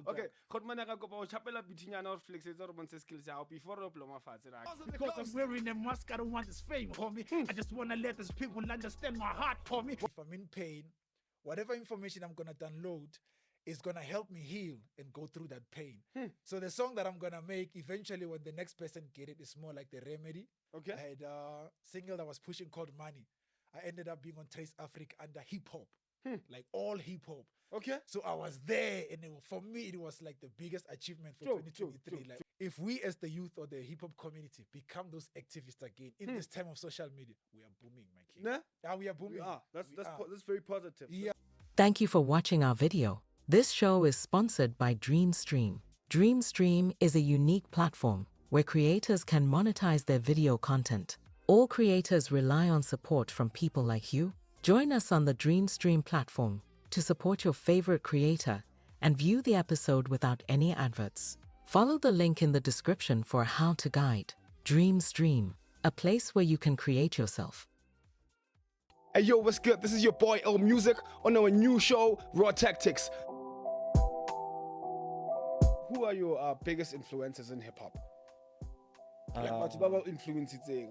Okay, I go chapela bitinyana or flex skills out before Because I'm wearing a mask, I don't want this fame, homie. I just want to let these people understand my heart, homie. If I'm in pain, whatever information I'm gonna download is gonna help me heal and go through that pain. So the song that I'm gonna make eventually, when the next person get it, is more like the remedy. Okay. I had a single that was pushing called Money. I ended up being on Trace Africa under hip hop, like all hip hop. Okay. So I was there, and for me, it was like the biggest achievement for 2023. Like, if we as the youth or the hip hop community become those activists again in this time of social media, we are booming, my king. Nah? Yeah, we are booming. That's very positive. Yeah. Thank you for watching our video. This show is sponsored by DreamStream. DreamStream is a unique platform where creators can monetize their video content. All creators rely on support from people like you. Join us on the DreamStream platform to support your favorite creator and view the episode without any adverts. Follow the link in the description for a how-to guide. DreamStream, a place where you can create yourself. Hey yo, what's good? This is your boy Muzik on our new show, Raw Tactics. Who are your biggest influencers in hip hop? Like what's about influence thing?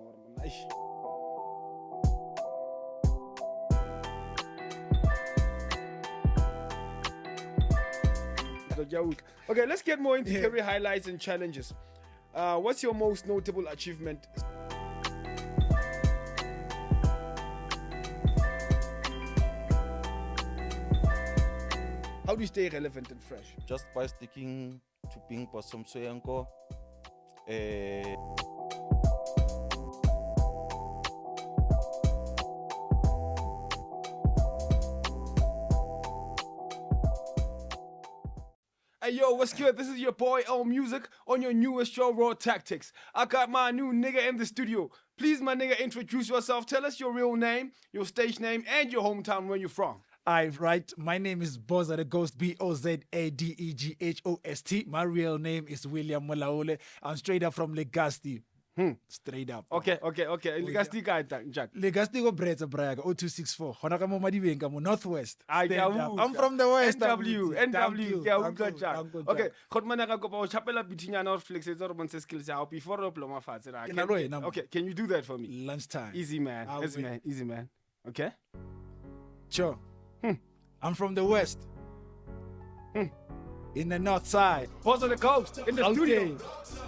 Okay, let's get more into career highlights and challenges. What's your most notable achievement? How do you stay relevant and fresh? Just by sticking to being Bosom Soyanko. Hey yo, what's good? This is your boy Muzik on your newest show, Raw Tactics. I got my new nigga in the studio. Please, my nigga, introduce yourself. Tell us your real name, your stage name, and your hometown, where you're from. Right. My name is Bozza the Ghost, Bozadeghost. My real name is William Molaole. I'm straight up from Legasti. Straight up. Okay. Legasti guy, Jack. Legasti go Breta Braga 0264. Honaka mo Madibenga mo Northwest. I'm from the West. NW. Jack. Okay. Khotmanaka go pa chapela bitinyana or flex skills out before diploma fatshe. Okay, can you do that for me? Lunchtime. Easy man. Easy man. Okay? Sure. I'm from the West. In the North Side. Bozza the Ghost in the studio.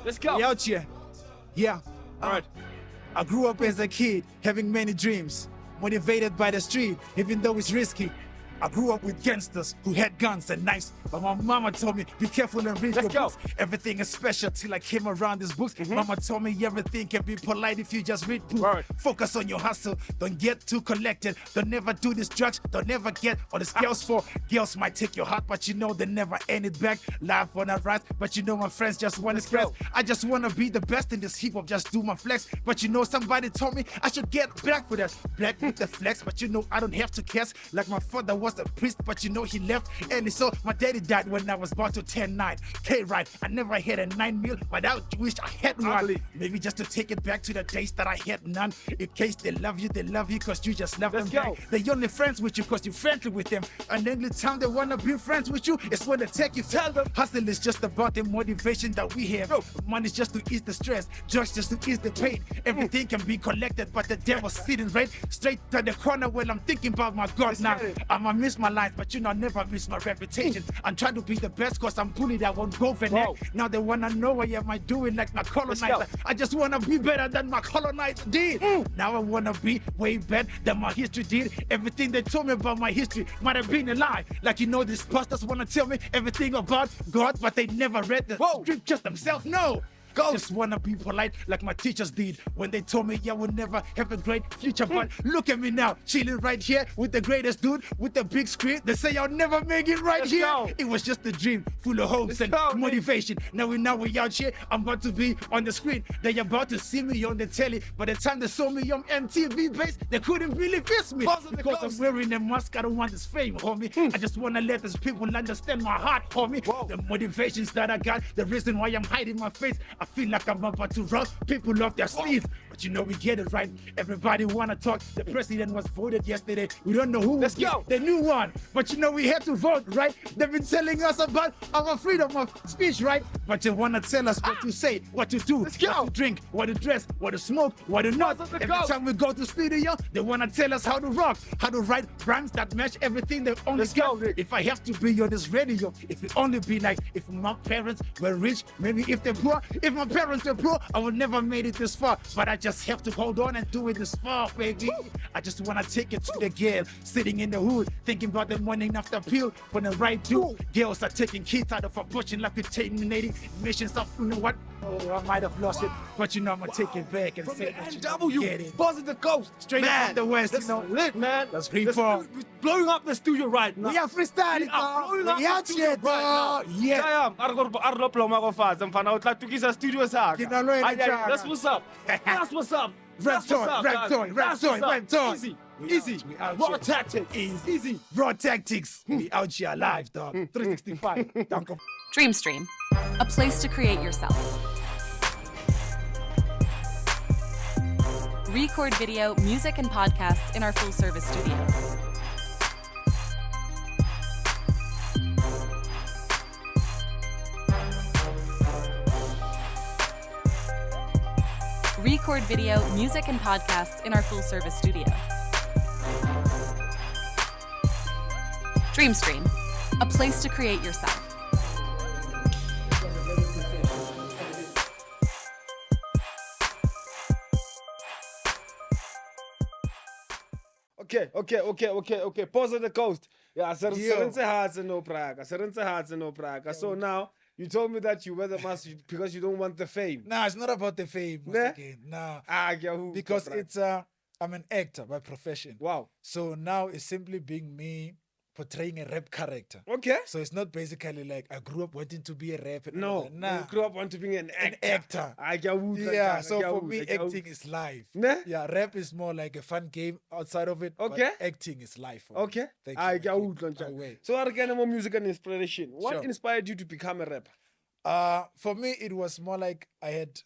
Let's go. We out here. Yeah. All right. I grew up as a kid, having many dreams, motivated by the street, even though it's risky. I grew up with gangsters who had guns and knives, but my mama told me, be careful and read your books. Everything is special till I came around these books. Mama told me everything can be polite if you just read books. Right. Focus on your hustle, don't get too collected. Don't never do this drugs, don't never get on the scales for. Girls might take your heart, but you know they never end it back. Life wanna rise, but you know my friends just wanna stress. I just wanna be the best in this hip hop, just do my flex. But you know somebody told me I should get black for that. Black with the flex, but you know I don't have to guess. Like my father was a priest, but you know he left early. So my daddy died when I was about to turn 9. Okay, right, I never had a 9 meal, but I wish I had one. Maybe just to take it back to the days that I had none. In case they love you cause you just love them back. They're only friends with you cause you're friendly with them. And the only time they wanna be friends with you is when they take you. Tell them hustle is just about the motivation that we have. Money's just to ease the stress, drugs just to ease the pain. Everything can be collected, but the devil's sitting right straight to the corner when I'm thinking about my God. Now I'ma miss my life, but you know I never miss my reputation. I'm trying to be the best cause I'm bullied, I won't go for that. Now they wanna know what am I doing like my colonizer. I just wanna be better than my colonizer did. Now I wanna be way better than my history did. Everything they told me about my history might have been a lie. Like you know these pastors wanna tell me everything about God, but they never read the scriptures themselves. No. Just wanna be polite like my teachers did when they told me I would never have a great future. But look at me now, chilling right here with the greatest dude with the big screen. They say I'll never make it right here. It was just a dream full of hopes and motivation. Now we out here, I'm about to be on the screen. They about to see me on the telly. By the time they saw me on MTV base, they couldn't really miss me. Because I'm wearing a mask, I don't want this fame, homie. I just wanna let these people understand my heart, homie. The motivations that I got, the reason why I'm hiding my face. I feel like I'm about to rock. People love their sleeves, but you know we get it right. Everybody wanna talk. The president was voted yesterday. We don't know who Let's will go. be the new one, but you know we had to vote, right? They've been telling us about our freedom of speech, right? But they wanna tell us what to say, what to do, Let's go. what to drink, what to dress, what to smoke, what to not. Let's Every go. time we go to studio, they wanna tell us how to rock, how to write rhymes that match everything they only Let's go, got. Nick. If I have to be on this radio, if it only be like if my parents were rich, maybe if they're poor. If my parents were poor, I would never made it this far. But I just have to hold on and do it this far, baby. I just wanna take it to the girl sitting in the hood, thinking about the morning after pill when the right dude. Girls are taking kids out of abortion like we're terminating missions of you know what? Oh, I might have lost it, but you know I'm gonna take it back and From say the that you NW, get it. Bozza the Coast, Straight up from the West, that's you know. lit, man. That's free Let's fall. do- We're blowing up the studio right now. We are freestyling, We are blowing dog. up We the out studio here, right now. dog. Yeah. Jayam, arlo ploma go faza mfana utla tukisa studio saka. Kinaloela Ay, ay, jaga. that's what's up. That's what's up. Rap That's what's toy, up, rap guys. toy, rap That's toy, what's up. rap toy. Easy, We easy. out, we out Raw here. tactic. Easy. Raw tactics. We out here live, dog. 365. Danke. DreamStream, a place to create yourself. Record video, music, and podcasts in our full-service studio. Record video, music, and podcasts in our full-service studio. DreamStream, a place to create yourself. Okay. Pause on the coast. Yeah, Yo. Serense Hearts and no Praga. Serense Hearts and no Praga. So now, you told me that you wear the mask because you don't want the fame. Nah, it's not about the fame. Once Nah? again. Nah. Yahoo. Because it's I'm an actor by profession. Wow. So now it's simply being me portraying a rap character. Okay. So it's not basically like I grew up wanting to be a rapper. and all No, that. Nah. you grew up wanting to be an actor. actor. Yeah, so for me, acting is life. Nah? Yeah, rap is more like a fun game outside of it. Okay. But acting is life. For me. Okay. Thank I you. get Thank you. Away. So, what kind of more music and inspiration? What Sure. inspired you to become a rapper? For me, it was more like I had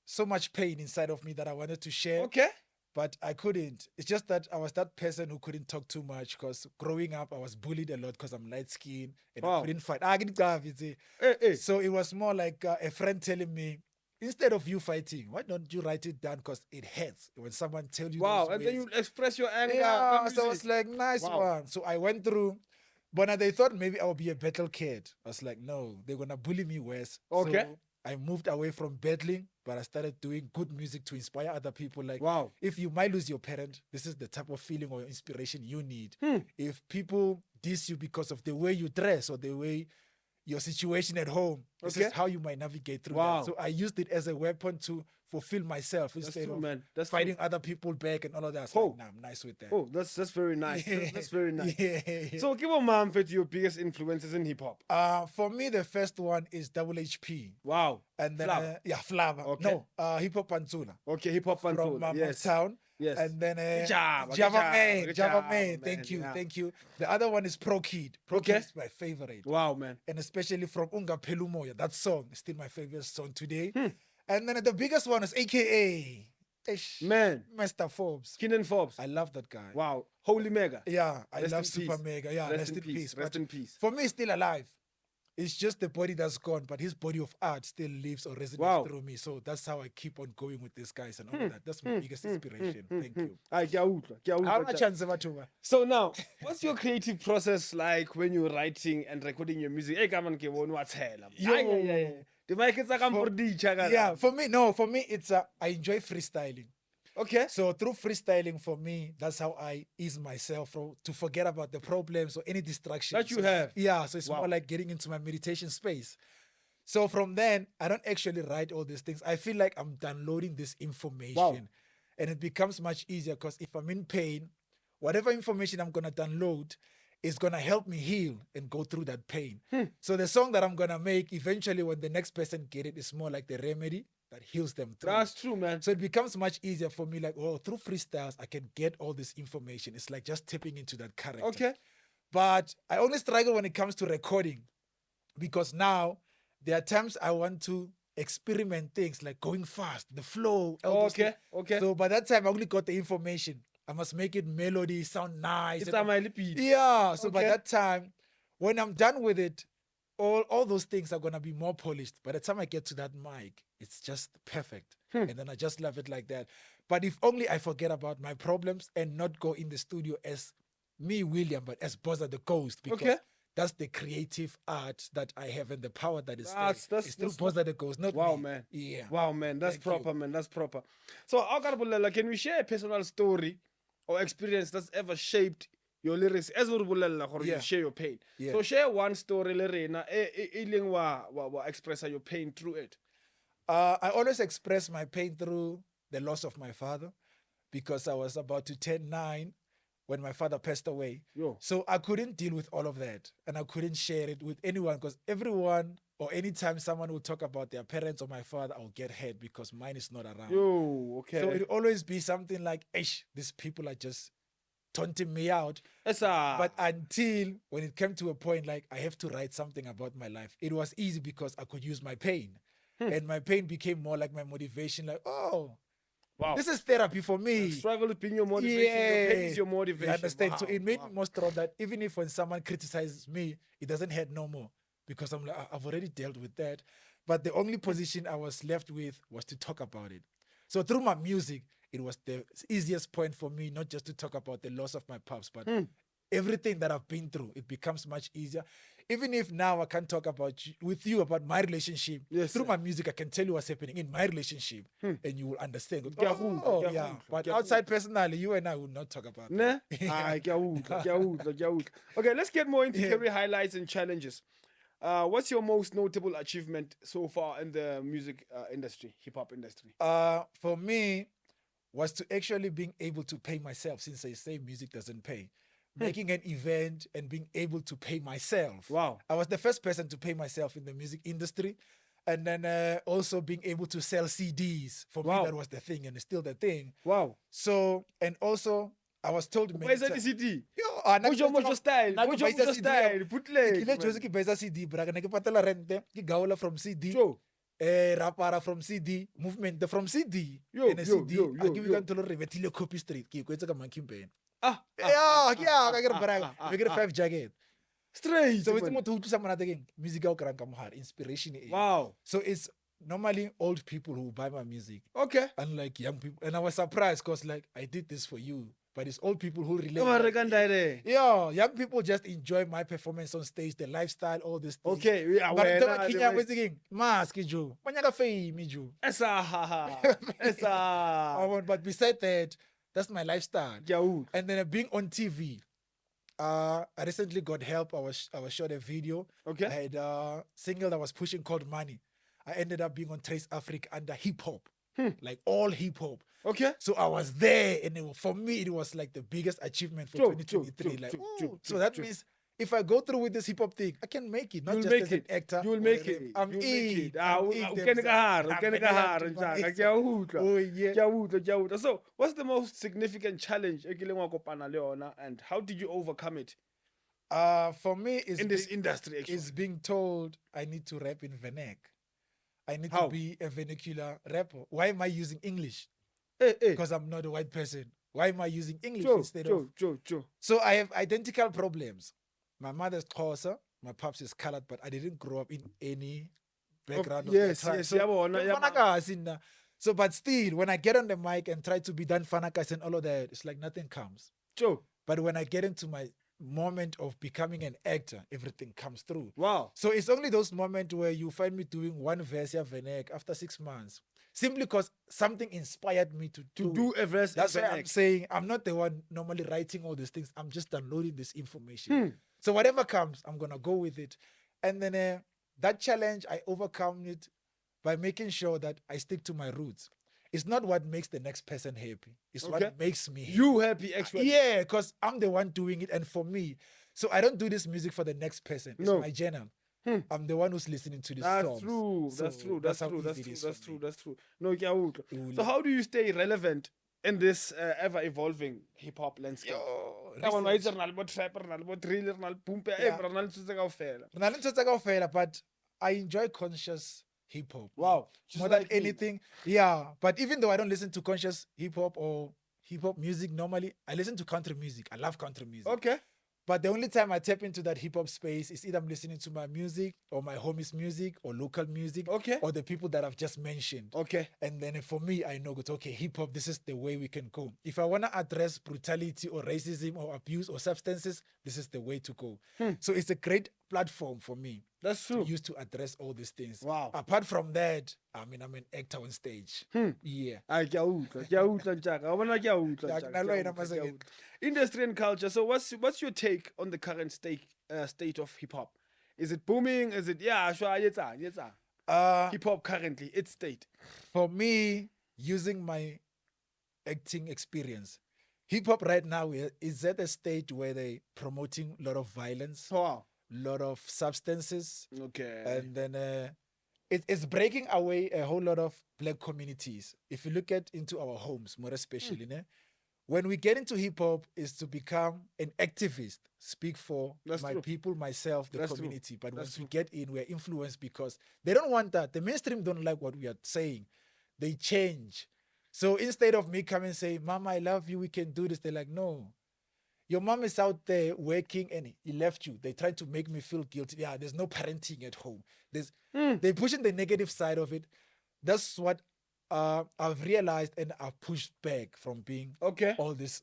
so much pain inside of me that I wanted to share. Okay. But I couldn't. It's just that I was that person who couldn't talk too much because growing up, I was bullied a lot because I'm light skinned and Wow. I couldn't fight. I didn't have it. Hey. So it was more like a friend telling me, instead of you fighting, why don't you write it down? Because it hurts when someone tells you. Wow. those And then words. you express your anger. Yeah, with so I music. was like, nice Wow. one. So I went through, but they thought maybe I would be a battle kid. I was like, no, they're gonna bully me worse. Okay. So I moved away from battling, but I started doing good music to inspire other people. Like, Wow. if you might lose your parent, this is the type of feeling or inspiration you need. Hmm. If people diss you because of the way you dress or the way your situation at home, this Okay. is how you might navigate through Wow. that. So I used it as a weapon to fulfill myself That's instead true, of man. That's fighting other people back and all of that. Oh. So, nah, I'm nice with that. True. Oh, that's very nice. That's very nice. Yeah. So, give a man for your biggest influences in hip hop. For me, the first one is Double HP. Wow. And then, Flava. Flava. Okay. No, Hip Hop Panzula. Okay, hip hop and From soul. Mammoth Yes. Town. Yes. And then Java, Java Java, Man. good Java job, Man. man. Thank you. Yeah. Thank you. The other one is Pro Kid. Pro Okay. Kid is my favorite. Wow, man. And especially from Unga Pelumoya. That song is still my favorite song today. Hmm. And then the biggest one is AKA Man. Mr. Forbes. Kenan Forbes. I love that guy. Wow. Holy mega. Yeah, I Rest love in Super peace. Mega. Yeah, rest in peace. Rest But in peace. for me, he's still alive. It's just the body that's gone, but his body of art still lives or resonates Wow. through me. So that's how I keep on going with these guys and all of that. That's my biggest inspiration. Thank you. Ay, ke a utlwa, ke a utlwa, How much Jack. chance batho? So now, what's your creative process like when you're writing and recording your music? Hey, come on, ke bone wa tshela. Yo. Ay, ay, ay, ay. The mic is like I'm For- for ditcha ka Yeah, na. for me, it's I enjoy freestyling. Okay. So through freestyling, for me, that's how I ease myself to forget about the problems or any distractions That you have. Yeah, so it's Wow. more like getting into my meditation space. So from then, I don't actually write all these things. I feel like I'm downloading this information, Wow. and it becomes much easier because if I'm in pain, whatever information I'm gonna download is gonna help me heal and go through that pain. So the song that I'm gonna make eventually, when the next person get it, is more like the remedy that heals them through. That's true, man. So it becomes much easier for me, like, oh, through freestyles, I can get all this information. It's like just tapping into that character. Okay. But I only struggle when it comes to recording because now there are times I want to experiment things like going fast, the flow. all those Okay, things. okay. So by that time, I only got the information. I must make it melody, sound nice. It's and all- a my beat. Yeah. So by Okay. that time, when I'm done with it, all those things are gonna be more polished. By the time I get to that mic, it's just perfect. And then I just love it like that. But if only I forget about my problems and not go in the studio as me, William, but as Bozza the Ghost, because Okay. that's the creative art that I have and the power that is That's- there. that's- It's through that's- Bozza the Ghost, not Wow, me. man. Yeah. Wow, man. That's Thank you. proper, man. That's proper. So, Akabulela, can we share a personal story or experience that's ever shaped your lyrics? As we you Yeah. share your pain. Yeah. So, share one story, Lerena, express your pain through it. I always express my pain through the loss of my father because I was about to turn 9 when my father passed away. Yo. So I couldn't deal with all of that and I couldn't share it with anyone because everyone or anytime someone will talk about their parents or my father, I'll get hurt because mine is not around. Yo, okay. So it'll always be something like, Ish, these people are just taunting me out. It's a. But until when it came to a point like I have to write something about my life, it was easy because I could use my pain. And my pain became more like my motivation, like, oh, wow. this is therapy for me. Struggle is being your motivation. Your pain is your motivation. You understand? So Wow, it made wow. me more strong that even if when someone criticizes me, it doesn't hurt no more because I'm like, I've already dealt with that. But the only position I was left with was to talk about it. So through my music, it was the easiest point for me, not just to talk about the loss of my pops, but everything that I've been through, it becomes much easier. Even if now I can't talk with you about my relationship, Yes, through sir. my music, I can tell you what's happening in my relationship and you will understand. Ngiyakuzwa, Oh, ngiyakuzwa, yeah. But ngiyakuzwa. outside personally, you and I will not talk about Ne? that. Ah, ngiyawuzwa. Okay, let's get more into career highlights and challenges. What's your most notable achievement so far in the music industry, hip hop industry? For me, was to actually being able to pay myself since I say music doesn't pay. Making an event and being able to pay myself. Wow. I was the first person to pay myself in the music industry. And then also being able to sell CDs. For Wow. me, that was the thing and it's still the thing. Wow. So, and also, I was told many Where's the times- CD? Yo, ah, nna ke Mojo tswa- style. nna ke Mojo baisa CD, style. yo. Bootleg. Ke kile Jozi ke baisa CD, bra, ke ne ke patela rente, ke gaola from CD. Joe. Rapara from CD, movement from CD. Yo, And a yo, CD, yo, I yo, give yo. you until Revetile Copy Street. Ke kwetsa ka Monkey Band. Ah. Yeah, I get a brag. I get a 5 jacket. Straight. So it's man. more to someone again. Music au kranka mo hare, inspiration. Wow. So it's normally old people who buy my music, Okay. unlike young people. And I was surprised because like I did this for you, but it's old people who relate. Come on, Rekandai. Yeah, young people just enjoy my performance on stage, the lifestyle, all this. Things. Okay, yeah, But well, don't Kenya was again. Mask Joe. Manyaka fame Joe. Esa. But beside that, that's my lifestyle. Ngiyawuzwa. And then being on TV. I recently got help. I was shot a video. Okay. I had a single that was pushing called Money. I ended up being on Trace Africa under hip hop, like all hip hop. Okay. So I was there, and for me, it was like the biggest achievement for True, 2023. true, Like, true, ooh. true, So true, that true. means if I go through with this hip hop thing, I can make it. Not You'll just make as it. an actor. You'll or make a- it. I'm You'll make in. it. Ah, I'm in u them, kene sir. ka hare, u I'm kene in ka hare, them, njaka. sir. Ngiyawuzwa. Oh yeah. Ngiyawuzwa. So, what's the most significant challenge e kileng wa kopana le yona, and how did you overcome it For me, it's in this being- industry? Actually, is being told I need to rap in vernac. I need How? to be a vernacular rapper. Why am I using English? hey. Because I'm not a white person. Why am I using English Joe, instead of? Joe. So I have identical problems. My mother's Xhosa, my pops is colored, but I didn't grow up in any background. Of yes, that tribe. yes, So, yabona, no yabona. fanaka in there. So, but still, when I get on the mic and try to be done fanakas and all of that, it's like nothing comes. Joe. But when I get into my moment of becoming an actor, everything comes through. Wow. So it's only those moments where you find me doing one verse here, Venek, after 6 months. Simply because something inspired me to Do a verse. That's in why I'm Venex. saying I'm not the one normally writing all these things. I'm just downloading this information. So whatever comes, I'm going to go with it. And then that challenge, I overcome it by making sure that I stick to my roots. It's not what makes the next person happy. It's Okay. what makes me happy. You happy, actually. Yeah, because I'm the one doing it and for me. So I don't do this music for the next person. It's No. my channel. I'm the one who's listening to this That's songs. true. So That's true. That's how true. easy That's it true. is That's for true. me. That's true. No, ngiyawuzwa. So how do you stay relevant in this ever evolving hip hop landscape? Yo, Ka bona research. itse re na le bo trap, re na le bo drill, re na le boom bap, Yeah. re na le ntho tse kaofela. Re na le ntho tse kaofela, but I enjoy conscious hip hop. Wow. Just More than like me. anything. Yeah. But even though I don't listen to conscious hip hop or hip hop music normally, I listen to country music. I love country music. Okay. But the only time I tap into that hip hop space is either I'm listening to my music or my homies' music or local music Okay. or the people that I've just mentioned. Okay. And then for me, I know, okay, hip hop, this is the way we can go. If I want to address brutality or racism or abuse or substances, this is the way to go. So it's a great platform for me. That's true. Used to address all these things. Wow. Apart from that, I mean, I'm an actor on stage. Yeah. Ah, ke a utlwa, Jack. I wanna ke a utlwa, Jack, Jack. na Ke lo a wena utlwa, ke a Maseke. utlwa. Industry and culture. So what's your take on the current state of hip hop? Is it booming? Is it sure hip hop currently its state? For me, using my acting experience, hip hop right now is at a stage where they promoting a lot of violence, Wow. lot of substances, Okay. and then it's breaking away a whole lot of black communities. If you look at into our homes, more especially, ne? When we get into hip hop, is to become an activist, speak for That's my true. people, myself, the That's true. community. But That's once we get in, we're influenced because they don't want that. The mainstream don't like what we are saying. They change. So instead of me coming and saying, Mama, I love you, we can do this, they're like, no. Your mom is out there working and he left you. They try to make me feel guilty. Yeah, there's no parenting at home. They're pushing the negative side of it. That's what I've realized, and I've pushed back from being Okay. all this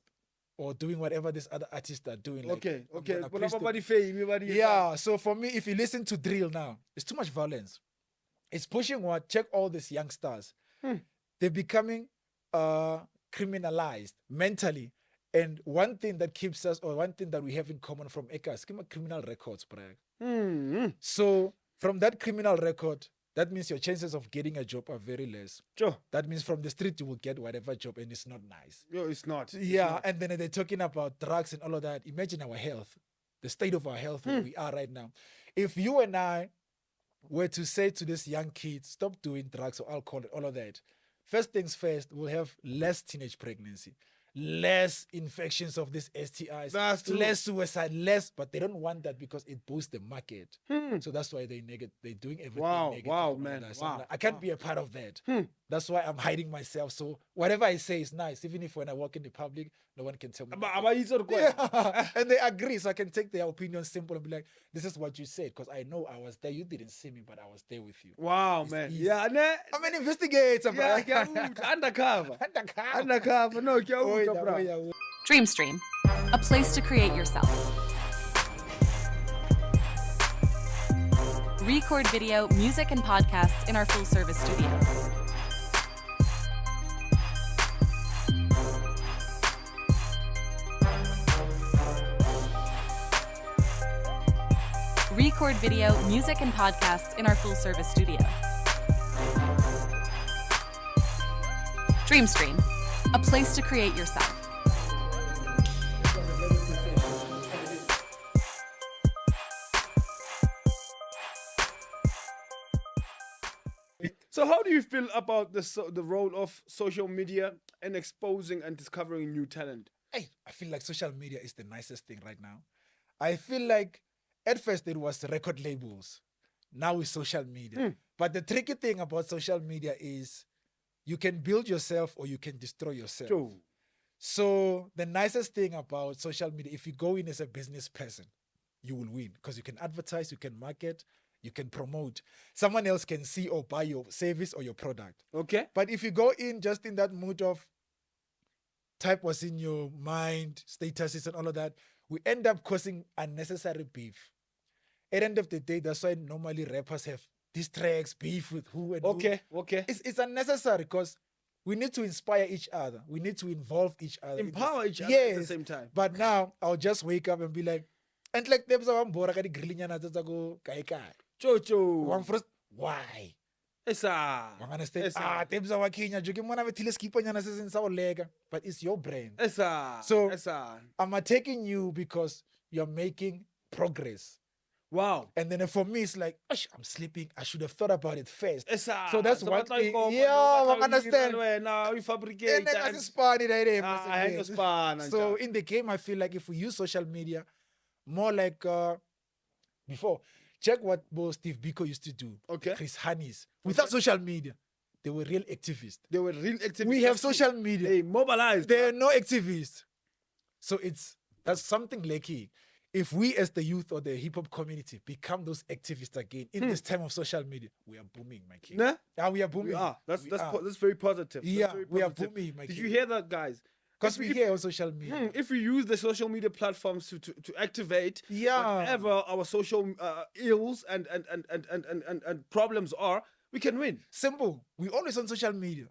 or doing whatever these other artists are doing. Like, Okay. I'm Okay. gonna But preach the- everybody fame, everybody. yeah, so for me, if you listen to drill now, it's too much violence. It's pushing what? Check all these youngsters. They're becoming criminalized mentally. And one thing that keeps us, or one thing that we have in common from ECAS, criminal records, Brag. So from that criminal record, that means your chances of getting a job are very less. Sure. That means from the street you will get whatever job, and it's not nice. Yo, it's not. It's Yeah, not. and then they're talking about drugs and all of that. Imagine our health, the state of our health where we are right now. If you and I were to say to this young kids, stop doing drugs or alcohol and all of that, first things first, we'll have less teenage pregnancy, less infections of these STIs, That's true. less suicide, less, but they don't want that because it boosts the market. So that's why they're doing everything Wow, negative. wow, and all man, that. So I'm wow, like, I can't wow. be a part of that. That's why I'm hiding myself. So whatever I say is nice, even if when I walk in the public, no one can tell me. But nothing. it's not good. Yeah. And they agree, so I can take their opinion simple and be like, this is what you said, because I know I was there. You didn't see me, but I was there with you. Wow, It's man. easy. Yeah, ne? I'm an investigator, bro. Yeah, ke a utlwa. Undercover. Undercover. No, ke a Oh, utlwa, yeah, bro. oh, yeah, oh. Dreamstream, a place to create yourself. Record video, music, and podcasts in our full service studio. Record video, music, and podcasts in our full service studio. Dreamstream, a place to create yourself. So, how do you feel about the role of social media in exposing and discovering new talent? Hey, I feel like social media is the nicest thing right now. I feel like at first it was record labels. Now it's social media. But the tricky thing about social media is you can build yourself or you can destroy yourself. Sure. So the nicest thing about social media, if you go in as a business person, you will win because you can advertise, you can market, you can promote. Someone else can see or buy your service or your product. Okay. But if you go in just in that mood of type what's in your mind, statuses and all of that, we end up causing unnecessary beef. At the end of the day, that's why normally rappers have these tracks, beef with who and who. Okay. Okay. It's unnecessary because we need to inspire each other. We need to involve each other. Empower each other yes, at the same time. But now I'll just wake up and be like, and like there's one bora ka di grillinyana tsa go kai kai. Jojo. One first, why? Esa. You understand? Esa. Tebza wa Kenya, joke mona ve thile skipa nyana se sentsa o lega, but it's your brand. Esa. So- Esa. I'm attacking you because you're making progress. Wow. And then for me, it's like, "Ush, I'm sleeping. I should have thought about it first. Esa. So that's So one what like thing. go- Yeah, what I like understand. you now you fabricate. And then and- as a spani right there, Ah, once I hate again. to span and So jump. in the game, I feel like if we use social media more like before, check what Steve Biko used to do. Okay. Chris Hannis. Without social media, they were real activists. They were real activists. We have social media. They mobilized. There are no activists. So that's something lacking. If we as the youth or the hip hop community become those activists again in this time of social media, we are booming, my king. Nah? Yeah, we are booming. We are. That's We are. that's very positive. That's Yeah, very we are positive. booming, my Did king. you hear that, guys? Because If- we if- hear on social media. If we use the social media platforms to activate Yeah. whatever our social ills and problems are, we can win. Simple. We always on social media.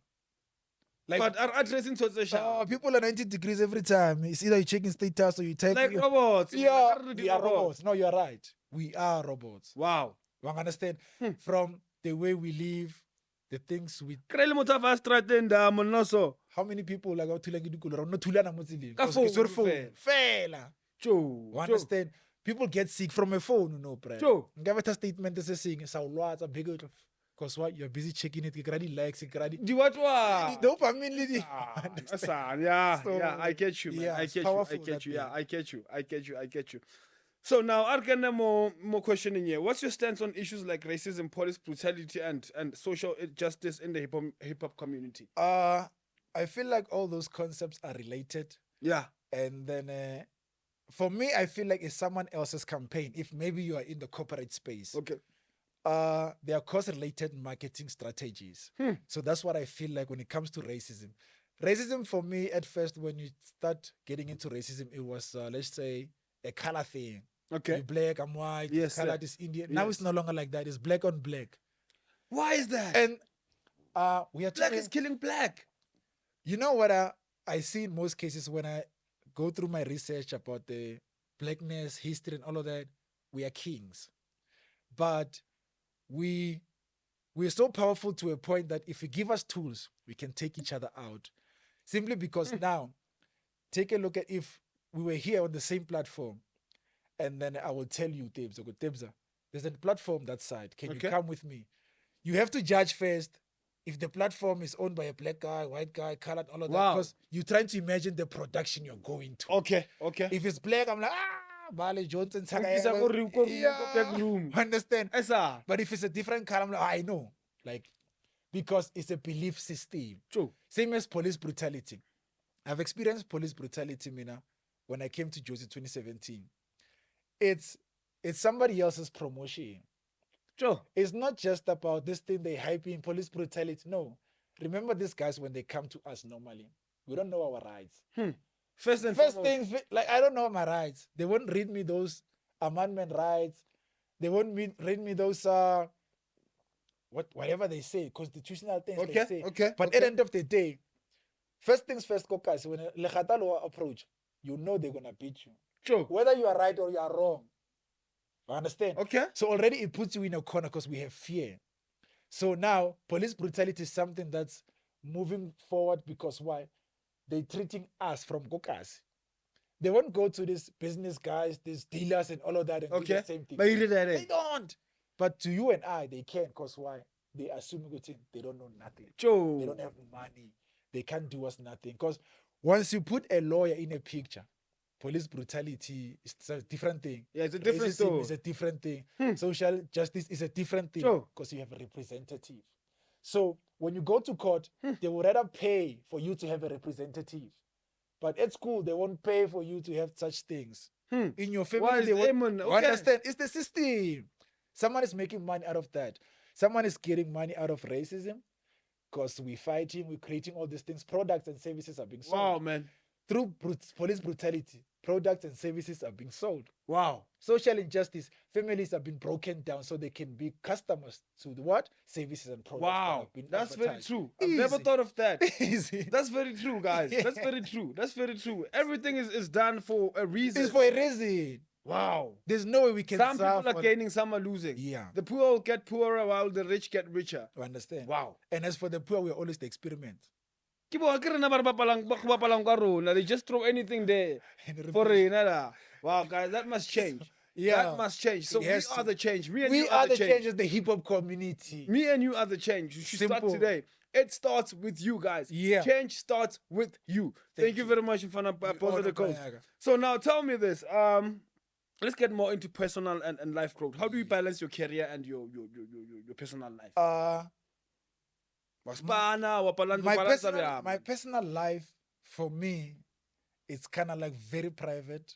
Like, But are addressing to social people are 90 degrees every time. It's either you're checking status or you type. like robots. Yeah, Like, we are robots. No, you're right. We are robots. Wow. You understand? From the way we live, the things we. Krele motho a fa strateng da monna so. How many people like out tulang dikolo no tulana mo tseleng? Ka 'Cause ke phone tshwere phone. Fela. Joe. You understand? People get sick from a phone, no, bro. Sure. Nka betha statement se seng sa o lwatsa big because what you're busy checking it, ke kry di-likes, ke kry di- Di watwa. dopamine le di- Asan, yeah, So, yeah, I get you, man. yeah, I it's get you, I powerful, get that you, yeah, thing. I get you. So now, Arkana, more questioning here. What's your stance on issues like racism, police brutality, and social injustice in the hip hop community? I feel like all those concepts are related. Yeah. And then for me, I feel like it's someone else's campaign. If maybe you are in the corporate space, Okay. they are cost-related marketing strategies. So that's what I feel like when it comes to racism. Racism for me, at first, when you start getting into racism, it was, let's say, a color thing. Okay. You're black, I'm white, Yes, color sir. is Indian. Now Yes. it's no longer like that. It's black on black. Why is that? And we are Black talking, is killing black. you know what I see in most cases when I go through my research about the blackness, history, and all of that, we are kings. But we're so powerful to a point that if you give us tools, we can take each other out. Simply because now, take a look at if we were here on the same platform, and then I will tell you, Tebza, there's a platform that side. Can Okay. you come with me? You have to judge first if the platform is owned by a black guy, white guy, colored, all of that. Wow. Because you're trying to imagine the production you're going to. Okay. If it's black, I'm like, Bale Johnson. Ukisa ko re- ko- ko back room. Understand? Esa. But if it's a different color, I'm like, I know. Like, because it's a belief system. True. Same as police brutality. I've experienced police brutality, Mina, when I came to Josie 2017. It's somebody else's promotion. True. It's not just about this thing they hyping police brutality. No. Remember these guys when they come to us normally. We don't know our rights. First and First foremost. things, like I don't know my rights. They won't read me those amendment rights. They won't read me those whatever they say, constitutional things Okay, they say. okay, But okay. at the end of the day, first things first, guys, when a Lekhatalo approach, you know they're gonna beat you. True. Whether you are right or you are wrong. You understand? Okay. So already it puts you in a corner because we have fear. So now police brutality is something that's moving forward because why? They're treating us from Gokas. They won't go to these business guys, these dealers and all of that and do Okay. the same thing. But you did that. They don't. But to you and I, they can because why? They assume they don't know nothing. They True. don't have money. They can't do us nothing. Because once you put a lawyer in a picture, police brutality is a different thing. Yeah, it's a different Racism story. is a different thing. Social justice is a different thing Sure. because you have a representative. So when you go to court, they would rather pay for you to have a representative. But at school, they won't pay for you to have such things. In your family, Why is they the won't. aimon- You okay. understand? It's the system. Someone is making money out of that. Someone is getting money out of racism because we're fighting, we're creating all these things. Products and services are being sold. Wow, man. Through police brutality, products and services are being sold. Wow. Social injustice, families have been broken down so they can be customers to the what? Services and products. that Wow. have been That's very advertised. true. I've never Easy. thought of that. Easy. That's very true, guys. That's Yeah. very true. That's very true. Everything is done for a reason. It's for a reason. Wow. There's no way we can Some serve people are on- gaining, some are losing. Yeah. The poor will get poorer while the rich get richer. You understand? Wow. And as for the poor, we're always the experiment. Ke bo ke rena ba re bapalang ka rona. They just throw anything there for rena da. Wow, guys, that must change. Yeah. That must change. So It we has are to. the change. Me and We you are the change. change as the hip hop community. Me and you are the change. You should start Simple. today. It starts with you guys. Yeah. Change starts with you. Thank you you. very much, Mfana Bozza the honor, coach. Bayaga. So now tell me this. let's get more into personal and life growth. How do you balance your career and your personal life? My personal life for me, it's kind of like very private,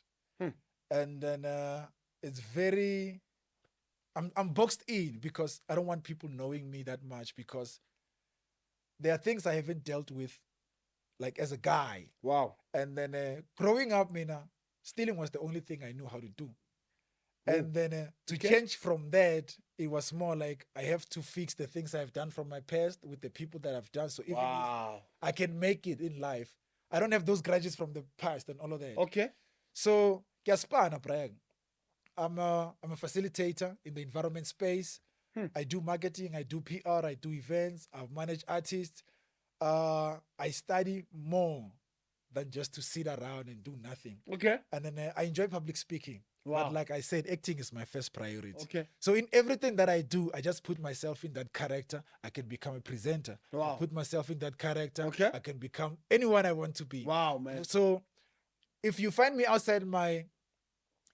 and then it's very. I'm boxed in because I don't want people knowing me that much because there are things I haven't dealt with, like as a guy. Wow. And then growing up, Mina, stealing was the only thing I knew how to do. And then to change from that, it was more like I have to fix the things I've done from my past with the people that I've done. So even if I can make it in life, I don't have those grudges from the past and all of that. Okay. So, Gaspana, Brian, I'm a facilitator in the environment space. I do marketing, I do PR, I do events, I manage artists. I study more than just to sit around and do nothing. Okay. And then I enjoy public speaking. Wow. But like I said, acting is my first priority. Okay. So in everything that I do, I just put myself in that character. I can become a presenter. Wow. I put myself in that character. Okay. I can become anyone I want to be. Wow, man. So if you find me outside my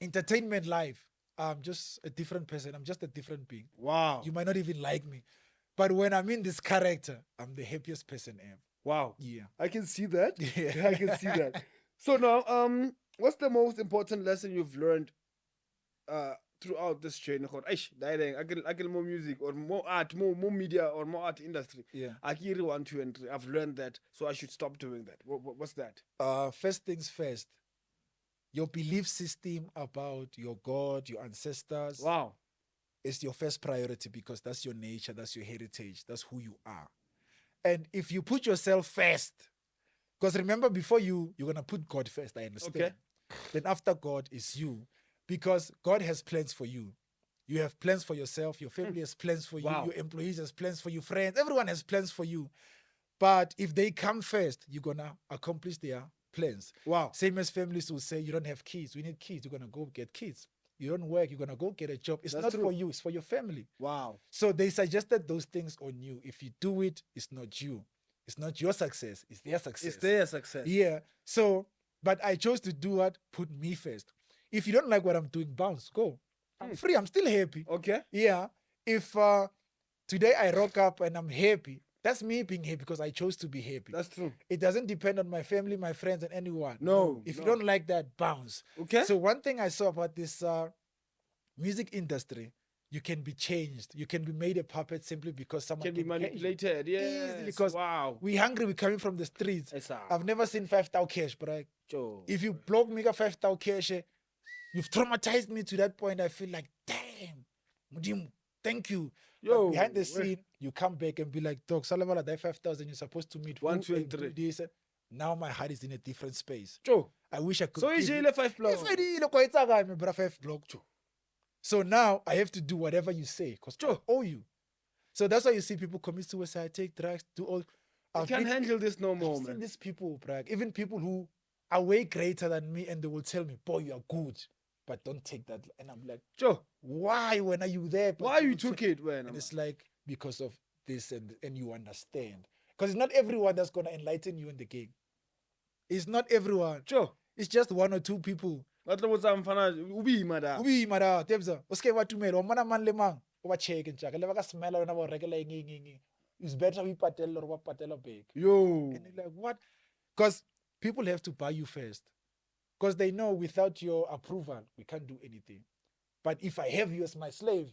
entertainment life, I'm just a different person. I'm just a different being. Wow. You might not even like me. But when I'm in this character, I'm the happiest person ever. Wow. Yeah. I can see that. Yeah. I can see that. So now, what's the most important lesson you've learned throughout this journey? I can more music or more art, more media or more art industry. Yeah. I really want to, and I've learned that, so I should stop doing that. What's that? First things first, your belief system about your God, your ancestors, Wow. is your first priority because that's your nature, that's your heritage, that's who you are. And if you put yourself first, because remember before you're going to put God first, I understand. Okay. Then after God is you, because God has plans for you. You have plans for yourself, your family has plans for you, Wow. your employees has plans for you, friends, everyone has plans for you. But if they come first, you're going to accomplish their plans. Wow. Same as families will say, you don't have kids, we need kids, you're going to go get kids. You don't work, you're going to go get a job. It's That's not true. for you, it's for your family. Wow. So they suggested those things on you. If you do it, it's not you. It's not your success, it's their success. It's their success. Yeah. So, but I chose to do what? Put me first. If you don't like what I'm doing, bounce, go. I'm free, I'm still happy. Okay. Yeah. If today I rock up and I'm happy, that's me being happy because I chose to be happy. That's true. It doesn't depend on my family, my friends, and anyone. No. If no. you don't like that, bounce. Okay. So one thing I saw about this music industry, you can be changed. You can be made a puppet simply because someone Can be pay you. manipulated. Yes. Easily, because wow. we hungry, we coming from the streets. Yes, sir. I've never seen 5,000 cash, but if you block me 5,000 cash, you've traumatized me to that point. I feel like, damn, Mudimu, thank you. Yo, But behind the scene, you come back and be like, dog, Salavala, that 5,000 you're supposed to meet. 1, who 2, and and do 3. this. Now my heart is in a different space. Joe. I wish I could. So you give jail 5 blocks. If 5 block. So now I have to do whatever you say because I owe you. So that's why you see people commit suicide, take drugs, do all. I can't handle this no more, I've seen man. these people, brag. Even people who are way greater than me, and they will tell me, "Boy, you are good, but don't take that." And I'm like, Joe, why? When are you there? But why you would took say- it when? And it's like because of this, and you understand. Because it's not everyone that's gonna enlighten you in the game. It's not everyone. Joe, It's just 1 or 2 people. what was I'm fana ubi mada. Ubi mara tebza. Oske wa tumelo o mana man le mang. O ba check ntjaka le ba ka smela yona ba rekela eng. It's better we patella or ba patella big. Yo. And you're like, what? Because people have to buy you first. Because they know without your approval, we can't do anything. But if I have you as my slave,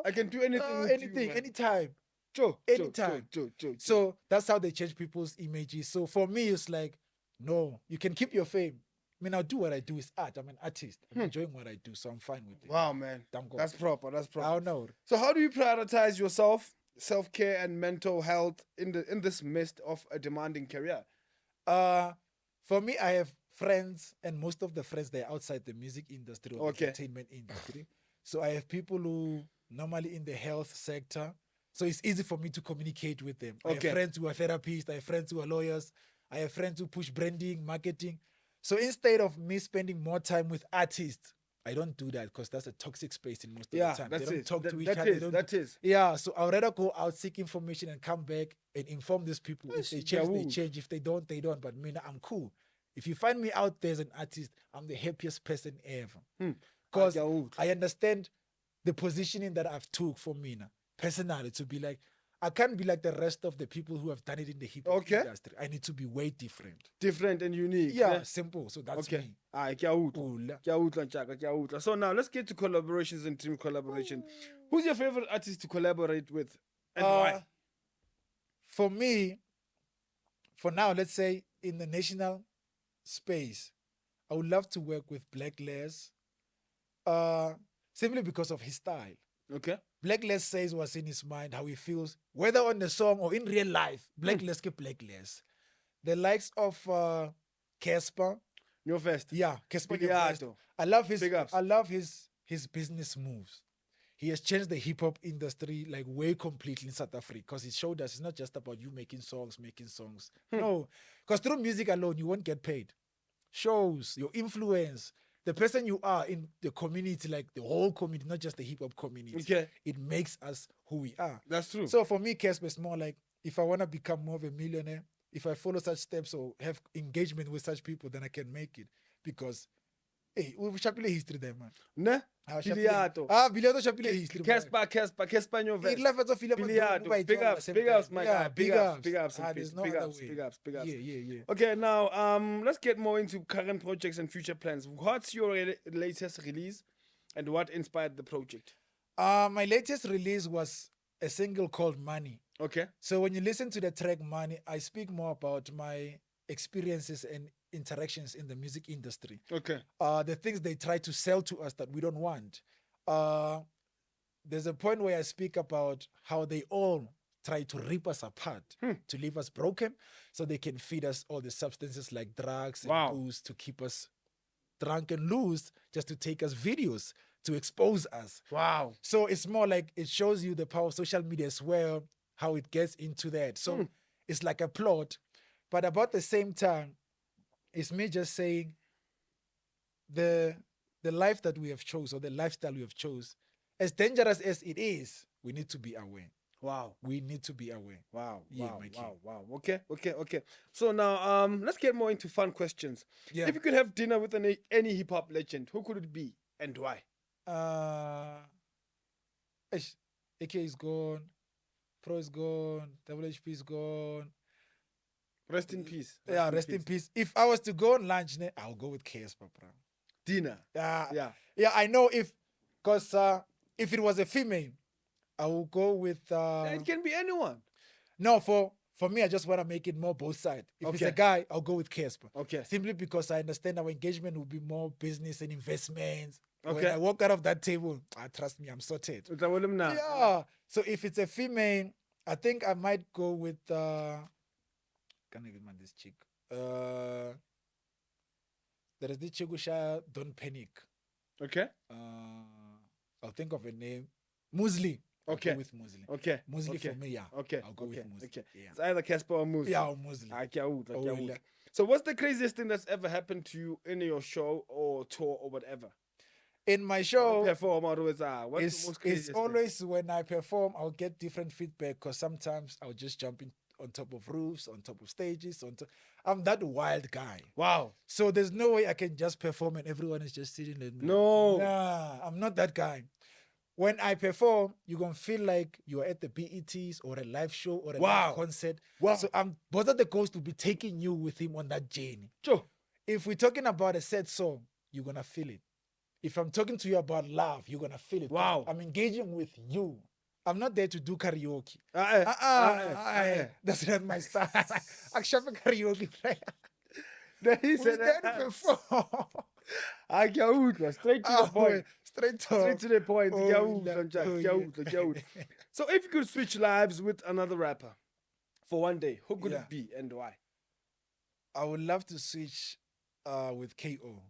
I can do anything with anything, you, man. anytime. Joe, anytime. Joe. So that's how they change people's images. So for me, it's like, no, you can keep your fame. I mean, I'll do what I do is art. I'm an artist. I'm enjoying what I do, so I'm fine with it. Wow, man. Thank God. That's proper. That's I proper. don't know. So how do you prioritize yourself, self-care and mental health in this midst of a demanding career? For me, I have friends, and most of the friends, they're outside the music industry or Okay. entertainment industry. So I have people who normally in the health sector. So it's easy for me to communicate with them. I Okay. have friends who are therapists. I have friends who are lawyers. I have friends who push branding, marketing. So instead of me spending more time with artists, I don't do that because that's a toxic space in most of Yeah, the time. that's They don't it. talk to each That other. is, They don't that is. Yeah, so I'd rather go out, seek information, and come back and inform these people. If they change, they Yahoo. change. If they don't, they don't. But me, I'm cool. If you find me out there as an artist, I'm the happiest person ever. Because Ngiyawuzwa. I understand the positioning that I've took for me now, personally, to be like, I can't be like the rest of the people who have done it in the hip hop Okay. industry. I need to be way different. Different and unique. Yeah, simple. So that's Okay. me. Ngiyawuzwa. Ula. Ngiyawuzwa, Nchaka, ngiyawuzwa. So now let's get to collaborations and team collaboration. Who's your favorite artist to collaborate with and why? For me, for now, let's say in the national space, I would love to work with Black Les, simply because of his style. Okay. Black Les says what's in his mind, how he feels, whether on the song or in real life. Black Les ke Black Les. The likes of Casper, Your first. yeah, Casper. Biliato. I love his. Big ups. I love his business moves. He has changed the hip hop industry like way completely in South Africa because he showed us it's not just about you making songs. No, because through music alone you won't get paid. Shows your influence, the person you are in the community, like the whole community, not just the hip hop community. Okay. It makes us who we are. That's true. So for me, Casper is more like if I want to become more of a millionaire, if I follow such steps or have engagement with such people, then I can make it because. Hey, we've chapile history there, man. Ne? Biliato. Biliato chapile history. Casper, your It verse. left us off Biliato. Big ups, my guy. Big ups, Big ups. big ups. Yeah. Okay, now let's get more into current projects and future plans. What's your latest release, and what inspired the project? My latest release was a single called Money. Okay. So when you listen to the track Money, I speak more about my experiences and interactions in the music industry. Okay. The things they try to sell to us that we don't want. There's a point where I speak about how they all try to rip us apart, to leave us broken, so they can feed us all the substances like drugs and Wow. booze to keep us drunk and loose, just to take us videos, to expose us. Wow. So it's more like it shows you the power of social media as well, how it gets into that. So it's like a plot, but about the same time, it's me just saying the life that we have chose or the lifestyle we have chose, as dangerous as it is, we need to be aware. Wow. We need to be aware. Wow. Yeah, Wow. my king. Wow. Okay. So now let's get more into fun questions. Yeah. If you could have dinner with any hip hop legend, who could it be and why? AK is gone, Pro is gone, WHP is gone. Rest in peace. Yeah, rest in peace. If I was to go on lunch, I'll go with Casper, bro. Dinner. Yeah, Yeah. I know because if it was a female, I will go with. It can be anyone. No, for me, I just want to make it more both sides. If it's a Okay. guy, I'll go with Casper. Okay. Simply because I understand our engagement will be more business and investments. When Okay. I walk out of that table, trust me, I'm sorted. Utawela mna. Yeah. So if it's a female, I think I might go with can I give man this chick? There is this chick who shall Don't Panic. Okay. I'll think of a name. Musli. I'll Okay. go with Musli. Okay. Musli Okay. for me, yeah. Okay. I'll go with Musli. Okay. Yeah. It's either Casper or Muzik. Yeah, or Musli. Ngiyawuzwa, Oh, ngiyawuzwa. yeah. So what's the craziest thing that's ever happened to you in your show or tour or whatever? In my show, Perform or what's the most it's craziest thing? always when I perform, I'll get different feedback because sometimes I'll just jump in on top of roofs, on top of stages. I'm that wild guy. Wow. So there's no way I can just perform and everyone is just sitting there. No. Nah, I'm not that guy. When I perform, you're going to feel like you're at the BETs or a live show or a Wow. live concert. Wow. So Bozza the Ghost will be taking you with him on that journey. Sure. If we're talking about a sad song, you're going to feel it. If I'm talking to you about love, you're going to feel it. Wow. I'm engaging with you. I'm not there to do karaoke. That's not my style. I'm a karaoke player. He We're said there to perform. ngiyawuzwa, straight to the point. Straight Straight to the point. Oh, Ngiyawuzwa, yeah. Jack, Oh, yeah. ngiyawuzwa. So if you could switch lives with another rapper for one day, who could Yeah. it be and why? I would love to switch with KO.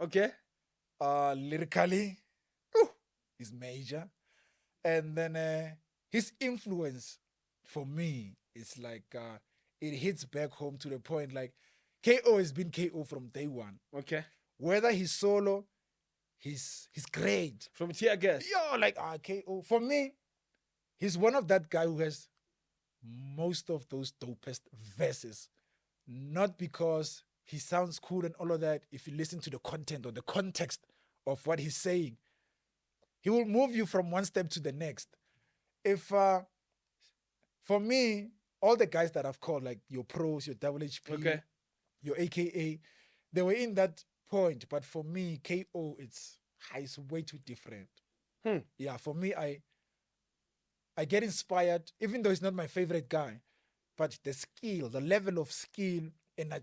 Okay. Lyrically, is major. And then his influence for me is like it hits back home to the point like KO has been KO from day one. Okay. Whether he's solo, he's great. From Tear Gas. Yo, like KO. For me, he's one of that guy who has most of those dopest verses. Not because he sounds cool and all of that. If you listen to the content or the context of what he's saying. He will move you from one step to the next. If for me, all the guys that I've called, like your pros, your WHP, Okay. your AKA, they were in that point. But for me, KO, it's way too different. Yeah, for me, I get inspired, even though he's not my favorite guy, but the skill, the level of skill, and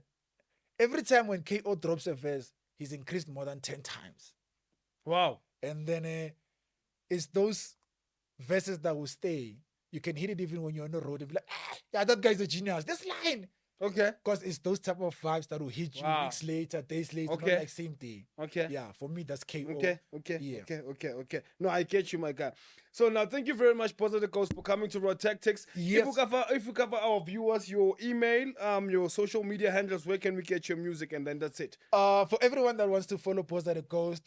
every time when KO drops a verse, he's increased more than 10 times. Wow. And then it's those verses that will stay. You can hit it even when you're on the road. You'll be like, yeah, that guy's a genius. This line. Okay. Because it's those type of vibes that will hit you Wow. weeks later, days later, Okay. not like same day. Okay. Yeah, for me, that's KO. Okay. Yeah. Okay. No, I get you, my guy. So now, thank you very much, Bozza the Ghost, for coming to Raw Tactics. Yes. If you cover our viewers, your email, your social media handles, where can we get your music? And then that's it. For everyone that wants to follow Bozza the Ghost,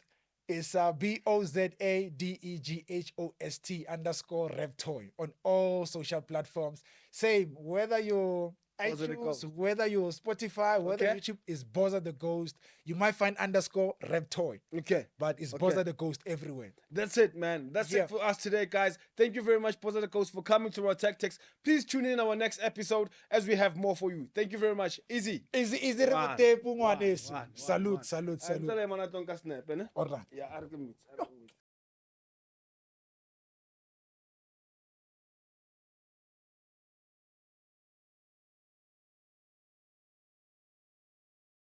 it's BOZADEGHOST _ on all social platforms. Same, whether you're Bozza the Ghost. iTunes, whether you're Spotify, whether Okay. YouTube, is Bozza the Ghost. You might find _Reptoy, Okay. but it's Okay. Bozza the Ghost everywhere. That's it, man. That's Yeah. it for us today, guys. Thank you very much, Bozza the Ghost, for coming to Raw Tactics. Please tune in our next episode as we have more for you. Thank you very much. Easy. Easy, One, Salute. Ayisale, mana tonka snap, ne? All right. Yeah, I recommend.